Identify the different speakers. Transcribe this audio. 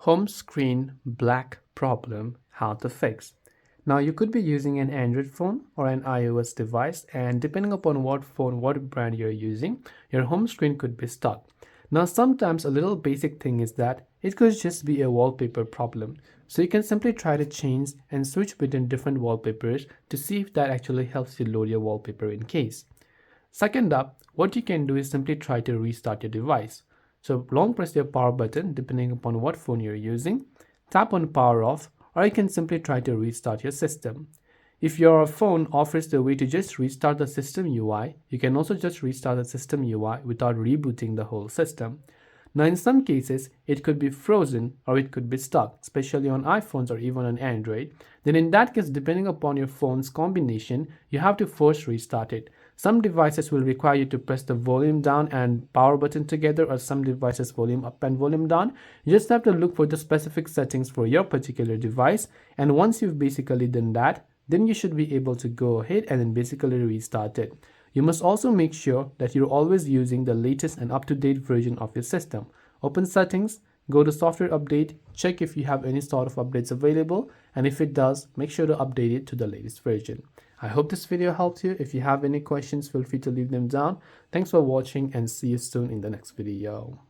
Speaker 1: home screen black problem, how to fix. Now you could be using an Android phone or an iOS device, and depending upon what phone, what brand you're using, your home screen could be stuck. Now sometimes a little basic thing is that it could just be a wallpaper problem. So you can simply try to change and switch between different wallpapers to see if that actually helps you load your wallpaper in case. Second up, what you can do is simply try to restart your device. So long press your power button depending upon what phone you're using, tap on power off, or you can simply try to restart your system. If your phone offers the way to just restart the system UI, you can also just restart the system UI without rebooting the whole system. Now in some cases, it could be frozen or it could be stuck, especially on iPhones or even on Android. Then in that case, depending upon your phone's combination, you have to first restart it. Some devices will require you to press the volume down and power button together, or some devices volume up and volume down. You just have to look for the specific settings for your particular device, and once you've basically done that, then you should be able to go ahead and then basically restart it. You must also make sure that you're always using the latest and up-to-date version of your system. Open settings, go to software update, check if you have any sort of updates available, and if it does, make sure to update it to the latest version. I hope this video helped you. If you have any questions, feel free to leave them down. Thanks for watching and see you soon in the next video.